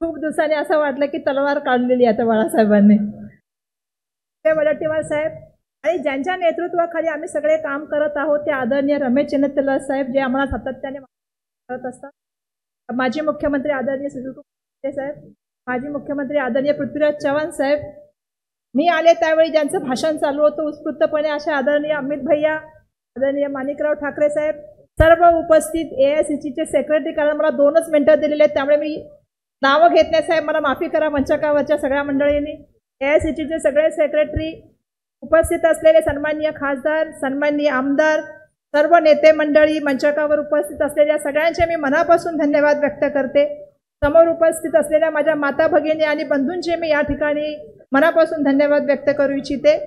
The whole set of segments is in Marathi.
खूप दिवसांनी असं वाटलं की तलवार काढलेली आता बाळासाहेबांनी. वडेट्टीवार साहेब आणि ज्यांच्या नेतृत्वाखाली आम्ही सगळे काम करत आहोत ते आदरणीय रमेश चंद्रलाल साहेब, जे आम्हाला सातत्याने करत असतात. माजी मुख्यमंत्री आदरणीय सुशील साहेब, माजी मुख्यमंत्री आदरणीय पृथ्वीराज चव्हाण साहेब, मी आले त्यावेळी ज्यांचं भाषण चालू होतं उत्स्फूर्तपणे असे आदरणीय अमित भैया, आदरणीय माणिकराव ठाकरे साहेब, सर्व उपस्थित AICCचे सेक्रेटरी, कारण मला 2च मिनिटं दिलेले आहेत त्यामुळे मी नावं घेत नाही साहेब, मला माफी करा मंचकावरच्या सगळ्या मंडळींनी. AICCचे सगळे सेक्रेटरी, उपस्थित असलेले सन्माननीय खासदार, सन्माननीय आमदार, सर्व नेते मंडळी, मंचकावर उपस्थित असलेल्या सगळ्यांचे मी मनापासून धन्यवाद व्यक्त करते. समोर उपस्थित असलेल्या माझ्या माता भगिनी आणि बंधूंचे मी या ठिकाणी मनापासून धन्यवाद व्यक्त करू इच्छिते.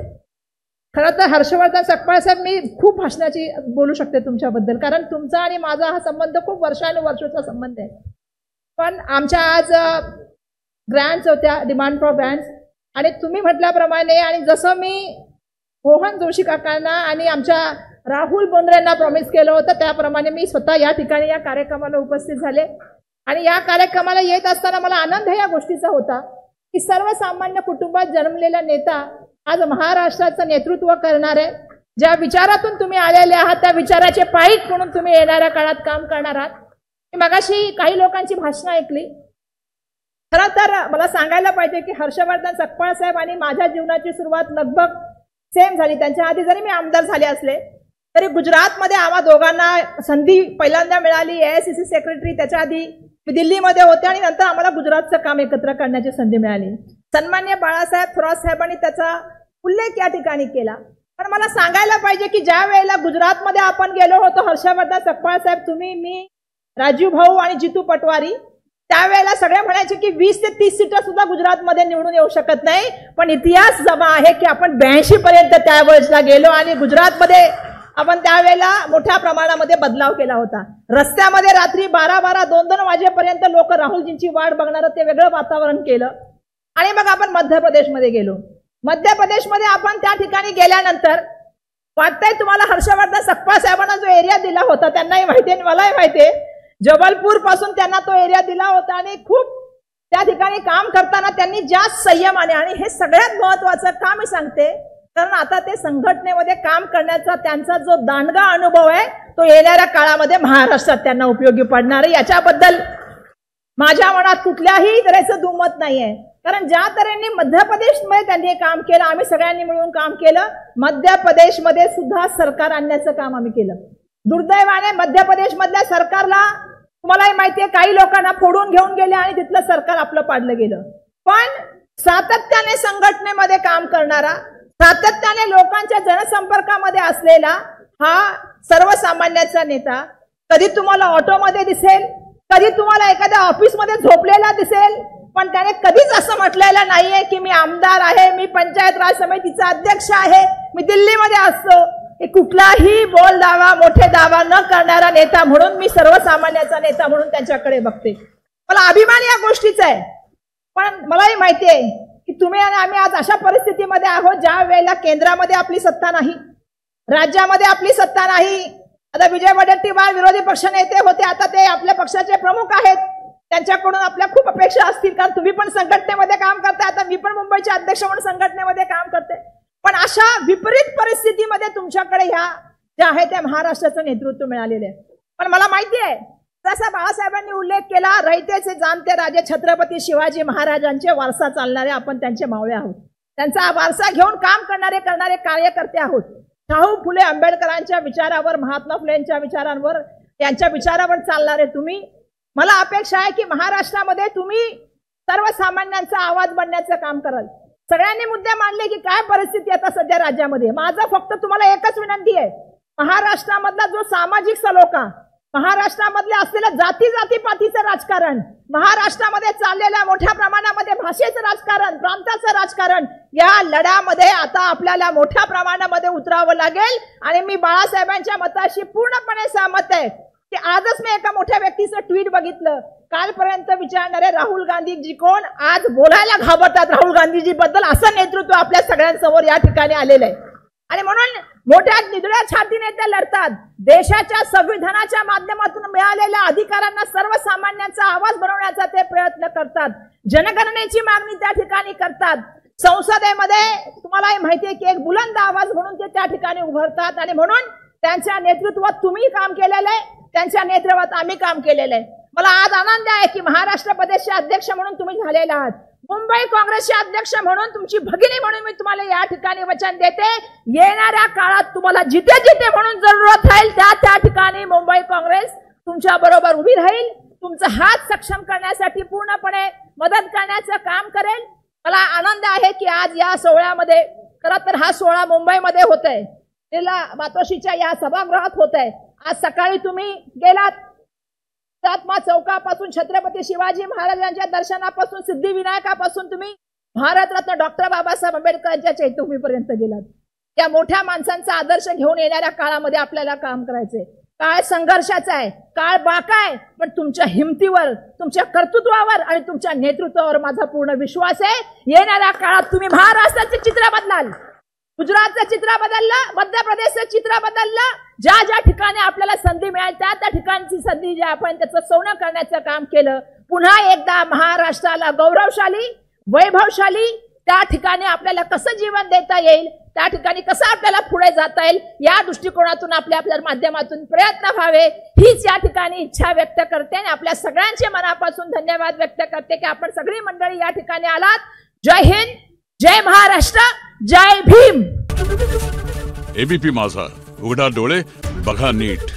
खरं तर हर्षवर्धन सकपाळ साहेब, मी खूप भाषणाची बोलू शकते तुमच्याबद्दल, कारण तुमचा आणि माझा हा संबंध खूप वर्षानुवर्षाचा संबंध आहे. पण आमच्या आज ग्रँट्स होत्या, डिमांड फॉर ग्रँट्स, आणि तुम्ही म्हटल्याप्रमाणे आणि जसं मी मोहन जोशी काकांना आणि आमच्या राहुल बोंद्रेंना प्रॉमिस केलं होतं त्याप्रमाणे मी स्वतः या ठिकाणी या कार्यक्रमाला उपस्थित झाले. आणि या कार्यक्रमाला येत असताना मला आनंद या गोष्टीचा होता की सर्वसामान्य कुटुंबात जन्मलेला नेता आज महाराष्ट्राचं नेतृत्व करणार आहे. ज्या विचारातून तुम्ही आलेले आहात त्या विचाराचे पाईक म्हणून तुम्ही येणाऱ्या काळात काम करणार आहात. मी मगाशी काही लोकांची भाषणं ऐकली. खरं तर मला सांगायला पाहिजे की हर्षवर्धन सकपाळ साहेब आणि माझ्या जीवनाची सुरुवात लगभग सेम झाली. त्यांच्या आधी जरी मी आमदार झाले असले तरी गुजरातमध्ये आम्हा दोघांना संधी पहिल्यांदा मिळाली. AICC सेक्रेटरी, त्याच्या आधी मी दिल्लीमध्ये होते आणि नंतर आम्हाला गुजरातचं काम एकत्र करण्याची संधी मिळाली. सन्माननीय बाळासाहेब थोरात साहेबांनी त्याचा उल्लेख या ठिकाणी केला. पण मला सांगायला पाहिजे की ज्या वेळेला गुजरातमध्ये आपण गेलो होतो, हर्षवर्धन सकपाळ साहेब, तुम्ही, मी, राजीव भाऊ आणि जितू पटवारी, त्यावेळेला सगळे म्हणायचे की 20 ते 30 सीटं सुद्धा गुजरातमध्ये निवडून येऊ शकत नाही. पण इतिहास जमा आहे की आपण 82 पर्यंत त्यावेळेला गेलो आणि गुजरातमध्ये आपण त्यावेळेला मोठ्या प्रमाणामध्ये बदलाव केला होता. रस्त्यामध्ये रात्री 12-12, 2-2 वाजेपर्यंत लोक राहुलजींची वाट बघणारं ते वेगळं वातावरण केलं. आणि मग आपण मध्य प्रदेशमध्ये गेलो. मध्य प्रदेशमध्ये आपण त्या ठिकाणी गेल्यानंतर वाटतंय तुम्हाला हर्षवर्धन सकपाळ साहेबांना जो एरिया दिला होता, त्यांनाही माहिती आहे मलाही माहिती आहे, जबलपूर पासून त्यांना तो एरिया दिला होता आणि खूप त्या ठिकाणी काम करताना त्यांनी जास्त संयमाने, आणि हे सगळ्यात महत्वाचं का मी सांगते, कारण आता ते संघटनेमध्ये काम करण्याचा त्यांचा जो दांडगा अनुभव आहे तो येणाऱ्या काळामध्ये महाराष्ट्रात त्यांना उपयोगी पडणार आहे. याच्याबद्दल माझ्या मनात कुठल्याही तऱ्हेचं दुमत नाहीये. कारण ज्या तऱ्हेने मध्य प्रदेशमध्ये त्यांनी काम केलं, आम्ही सगळ्यांनी मिळून काम केलं. मध्य प्रदेशमध्ये सुद्धा सरकार आणण्याचं काम आम्ही केलं. दुर्दैवाने मध्य प्रदेशमधल्या सरकारला तुम्हालाही माहिती आहे काही लोकांना फोडून घेऊन गेले आणि तिथलं सरकार आपलं पाडलं गेलं. पण सातत्याने संघटनेमध्ये काम करणारा, सातत्याने लोकांच्या जनसंपर्कामध्ये असलेला हा सर्वसामान्याचा नेता कधी तुम्हाला ऑटोमध्ये दिसेल, कधी तुम्हाला एखाद्या ऑफिसमध्ये झोपलेला दिसेल, पण त्याने कधीच असं म्हटलेलं नाहीये की मी आमदार आहे, मी पंचायत राज समितीचा अध्यक्ष आहे, मी दिल्लीमध्ये असतो. हे कुठलाही बोल दावा, मोठे दावा न करणारा नेता म्हणून मी सर्वसामान्याचा नेता म्हणून त्यांच्याकडे बघते. मला अभिमान या गोष्टीचा आहे. पण मलाही माहिती आहे की तुम्ही आणि आम्ही आज अशा परिस्थितीमध्ये आहोत ज्या वेळेला केंद्रामध्ये आपली सत्ता नाही, राज्यामध्ये आपली सत्ता नाही. आता विजय वडेट्टीवार विरोधी पक्षनेते होते, आता ते आपल्या पक्षाचे प्रमुख आहेत. त्यांच्याकडून आपल्या खूप अपेक्षा असतील, कारण तुम्ही पण संघटनेमध्ये काम करताय, आता मी पण मुंबईचे अध्यक्ष म्हणून संघटनेमध्ये काम करते. पण अशा विपरीत परिस्थितीमध्ये तुमच्याकडे ह्या ज्या आहे त्या महाराष्ट्राचं नेतृत्व मिळालेलं आहे. पण मला माहिती आहे जसा बाळासाहेबांनी उल्लेख केला, रयतेचे जाणते राजे छत्रपती शिवाजी महाराजांचे वारसा चालणारे आपण त्यांचे मावळे आहोत. त्यांचा वारसा घेऊन काम करणारे कार्यकर्ते आहोत. शाहू फुले आंबेडकरांच्या विचारावर, महात्मा फुलेंच्या विचारांवर, यांच्या विचारावर चालणारे तुम्ही, मला अपेक्षा आहे की महाराष्ट्रामध्ये तुम्ही सर्वसामान्यांचा आवाज बनण्याचं काम कराल. सगळ्यांनी मुद्दे मांडले की काय परिस्थिती आता सध्या राज्यामध्ये. माझा फक्त तुम्हाला एकच विनंती आहे, महाराष्ट्रामधला जो सामाजिक सलोखा, महाराष्ट्रामधले असलेलं जातीपातीचं राजकारण, महाराष्ट्रामध्ये चाललेल्या मोठ्या प्रमाणामध्ये भाषेचं राजकारण, प्रांताचं राजकारण, या लढ्यामध्ये आता आपल्याला मोठ्या प्रमाणामध्ये उतरावं लागेल. आणि मी बाळासाहेबांच्या मताशी पूर्णपणे सहमत आहे की आजच मी एका मोठ्या व्यक्तीचं ट्विट बघितलं, कालपर्यंत विचारणारे राहुल गांधीजी कोण, आज बोलायला घाबरतात राहुल गांधीजी बद्दल. असं नेतृत्व आपल्या सगळ्यांसमोर या ठिकाणी आलेलं आहे. आणि म्हणून मोठ्या निधड्या छातीने ते लढतात. देशाच्या संविधानाच्या माध्यमातून मिळालेल्या अधिकारांना सर्वसामान्यांचा आवाज बनवण्याचा ते प्रयत्न करतात. जनगणनेची मागणी त्या ठिकाणी करतात. संसदेमध्ये तुम्हालाही माहिती आहे की एक बुलंद आवाज म्हणून ते त्या ठिकाणी उभारतात आणि म्हणून त्यांच्या नेतृत्वात तुम्ही काम केलेलं आहे, त्यांच्या नेतृत्वात आम्ही काम केलेलं आहे. मला आज आनंद आहे की महाराष्ट्र प्रदेशचे अध्यक्ष म्हणून तुम्ही झालेले आहात. मुंबई काँग्रेसचे अध्यक्ष म्हणून तुमची भगिनी म्हणून मी तुम्हाला या ठिकाणी वचन देते, येणाऱ्या काळात तुम्हाला जिथे जिथे म्हणून जरूरत राहील त्या ठिकाणी मुंबई काँग्रेस तुमच्या बरोबर उभी राहील. तुमचा हात सक्षम करण्यासाठी पूर्णपणे मदत करण्याचं काम करेल. मला आनंद आहे की आज या सोहळ्यामध्ये, खरं तर हा सोहळा मुंबईमध्ये होतोय, मातोश्रीच्या या सभागृहात होतोय. आज सकाळी तुम्ही गेलात, हुतात्मा चौकापासून छत्रपती शिवाजी महाराजांच्या दर्शनापासून सिद्धिविनायकापासून तुम्ही भारतरत्न डॉक्टर बाबासाहेब आंबेडकरांच्या चैत्यभूमीपर्यंत गेलात. त्या मोठ्या माणसांचा आदर्श घेऊन येणाऱ्या काळामध्ये आपल्याला काम करायचंय. काळ संघर्षाचा आहे, काळ बाका आहे, पण तुमच्या हिमतीवर, तुमच्या कर्तृत्वावर आणि तुमच्या नेतृत्वावर माझा पूर्ण विश्वास आहे. येणाऱ्या काळात तुम्ही महाराष्ट्राचे चित्र बदलाल, गुजरातचं चित्र बदललं, मध्य प्रदेशचं चित्र बदललं. ज्या ज्या ठिकाणी आपल्याला संधी मिळाली त्या ठिकाणची संधी जे आपण त्याचं सोनं करण्याचं काम केलं. पुन्हा एकदा महाराष्ट्राला गौरवशाली, वैभवशाली त्या ठिकाणी आपल्याला कसं जीवन देता येईल, त्या ठिकाणी कसं आपल्याला पुढे जाता येईल, या दृष्टिकोनातून आपल्या माध्यमातून प्रयत्न व्हावे हीच या ठिकाणी इच्छा व्यक्त करते आणि आपल्या सगळ्यांचे मनापासून धन्यवाद व्यक्त करते की आपण सगळी मंडळी या ठिकाणी आलात. जय हिंद, जय महाराष्ट्र, जय भीम. एबीपी माझा, उघडा डोळे बघा नीट.